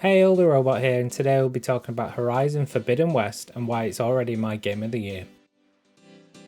Hey, Older Robot here, and today we'll be talking about Horizon Forbidden West and why it's already my game of the year.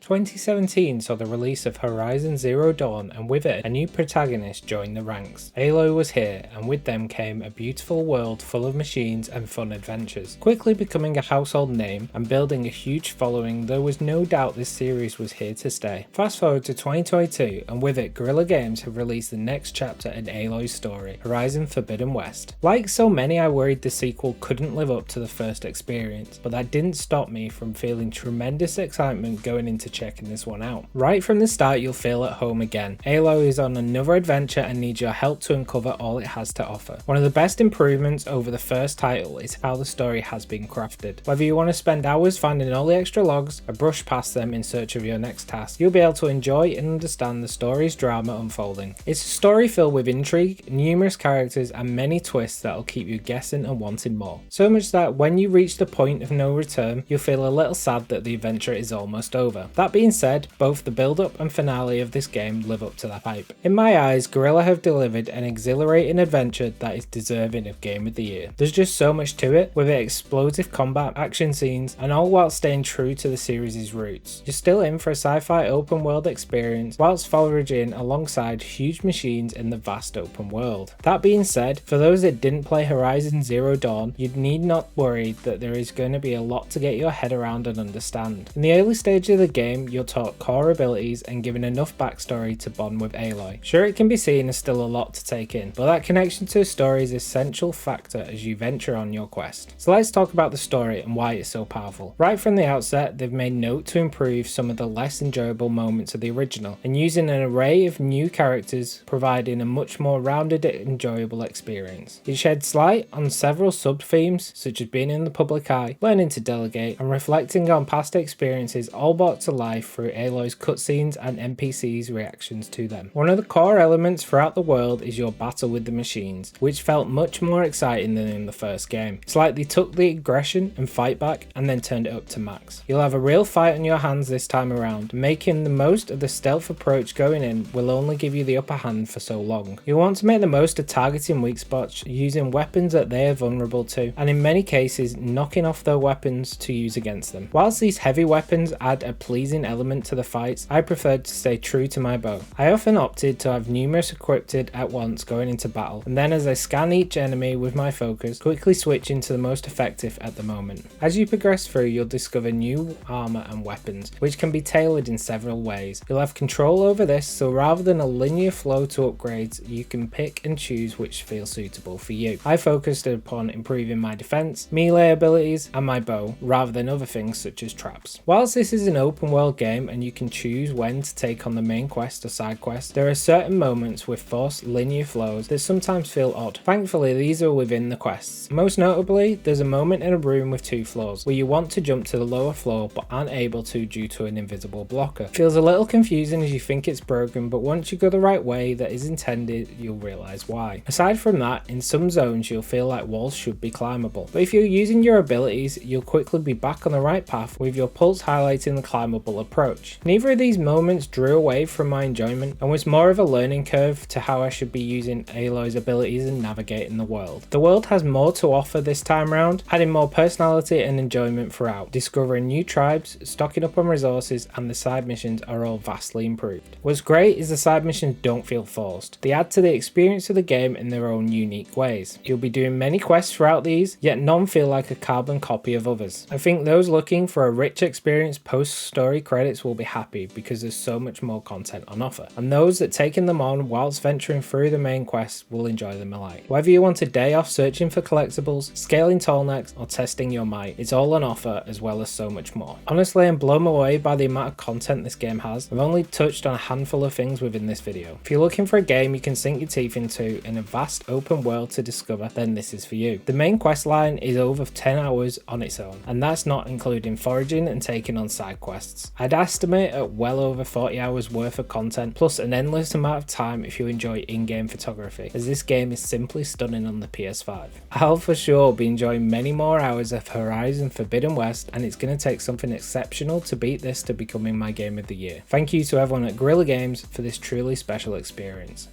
2017 saw the release of Horizon Zero Dawn, and with it, a new protagonist joined the ranks. Aloy was here, and with them came a beautiful world full of machines and fun adventures. Quickly becoming a household name and building a huge following, there was no doubt this series was here to stay. Fast forward to 2022, and with it, Guerrilla Games have released the next chapter in Aloy's story, Horizon Forbidden West. Like so many, I worried the sequel couldn't live up to the first experience, but that didn't stop me from feeling tremendous excitement going into checking this one out. Right from the start, you'll feel at home again. Aloy is on another adventure and needs your help to uncover all it has to offer. One of the best improvements over the first title is how the story has been crafted. Whether you want to spend hours finding all the extra logs or brush past them in search of your next task, you'll be able to enjoy and understand the story's drama unfolding. It's a story filled with intrigue, numerous characters, and many twists that'll keep you guessing and wanting more. So much that when you reach the point of no return, you'll feel a little sad that the adventure is almost over. That being said, both the build-up and finale of this game live up to that hype. In my eyes, Guerrilla have delivered an exhilarating adventure that is deserving of Game of the Year. There's just so much to it, with explosive combat, action scenes, and all while staying true to the series' roots. You're still in for a sci-fi open world experience, whilst foraging alongside huge machines in the vast open world. That being said, for those that didn't play Horizon Zero Dawn, you need not worry that there is going to be a lot to get your head around and understand. In the early stage of the game, you're taught core abilities and given enough backstory to bond with Aloy. Sure, it can be seen as still a lot to take in, but that connection to the story is an essential factor as you venture on your quest. So let's talk about the story and why it's so powerful. Right from the outset, they've made note to improve some of the less enjoyable moments of the original, and using an array of new characters, providing a much more rounded and enjoyable experience. It sheds light on several sub-themes, such as being in the public eye, learning to delegate, and reflecting on past experiences, all brought to life through Aloy's cutscenes and NPCs' reactions to them. One of the core elements throughout the world is your battle with the machines, which felt much more exciting than in the first game. It's like they took the aggression and fight back and then turned it up to max. You'll have a real fight on your hands this time around. Making the most of the stealth approach going in will only give you the upper hand for so long. You'll want to make the most of targeting weak spots, using weapons that they are vulnerable to, and in many cases knocking off their weapons to use against them. Whilst these heavy weapons add a pleasing element to the fights, I preferred to stay true to my bow. I often opted to have numerous equipped at once going into battle, and then as I scan each enemy with my focus, quickly switching to the most effective at the moment. As you progress through, you'll discover new armor and weapons, which can be tailored in several ways. You'll have control over this, so rather than a linear flow to upgrades, you can pick and choose which feels suitable for you. I focused upon improving my defense, melee abilities, and my bow, rather than other things such as traps. Whilst this is an open world game and you can choose when to take on the main quest or side quest, there are certain moments with forced linear flows that sometimes feel odd. Thankfully, these are within the quests. Most notably, there's a moment in a room with two floors where you want to jump to the lower floor but aren't able to due to an invisible blocker. It feels a little confusing as you think it's broken, but once you go the right way that is intended, you'll realise why. Aside from that, in some zones you'll feel like walls should be climbable, but if you're using your abilities, you'll quickly be back on the right path with your pulse highlighting the climbable approach. Neither of these moments drew away from my enjoyment and was more of a learning curve to how I should be using Aloy's abilities and navigating the world. The world has more to offer this time round, adding more personality and enjoyment throughout. Discovering new tribes, stocking up on resources, and the side missions are all vastly improved. What's great is the side missions don't feel forced. They add to the experience of the game in their own unique ways. You'll be doing many quests throughout these, yet none feel like a carbon copy of others. I think those looking for a rich experience post-story credits will be happy because there's so much more content on offer, and those that taking them on whilst venturing through the main quests will enjoy them alike. Whether you want a day off searching for collectibles, scaling tall necks, or testing your might, it's all on offer as well as so much more. Honestly, I'm blown away by the amount of content this game has. I've only touched on a handful of things within this video. If you're looking for a game you can sink your teeth into and a vast open world to discover, then this is for you. The main quest line is over 10 hours on its own, and that's not including foraging and taking on side quests. I'd estimate at well over 40 hours worth of content, plus an endless amount of time if you enjoy in-game photography, as this game is simply stunning on the PS5. I'll for sure be enjoying many more hours of Horizon Forbidden West, and it's going to take something exceptional to beat this to becoming my game of the year. Thank you to everyone at Guerrilla Games for this truly special experience.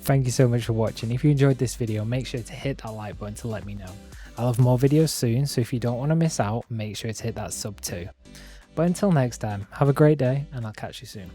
Thank you so much for watching. If you enjoyed this video, make sure to hit that like button to let me know. I'll have more videos soon, so if you don't want to miss out, make sure to hit that sub too. But until next time, have a great day and I'll catch you soon.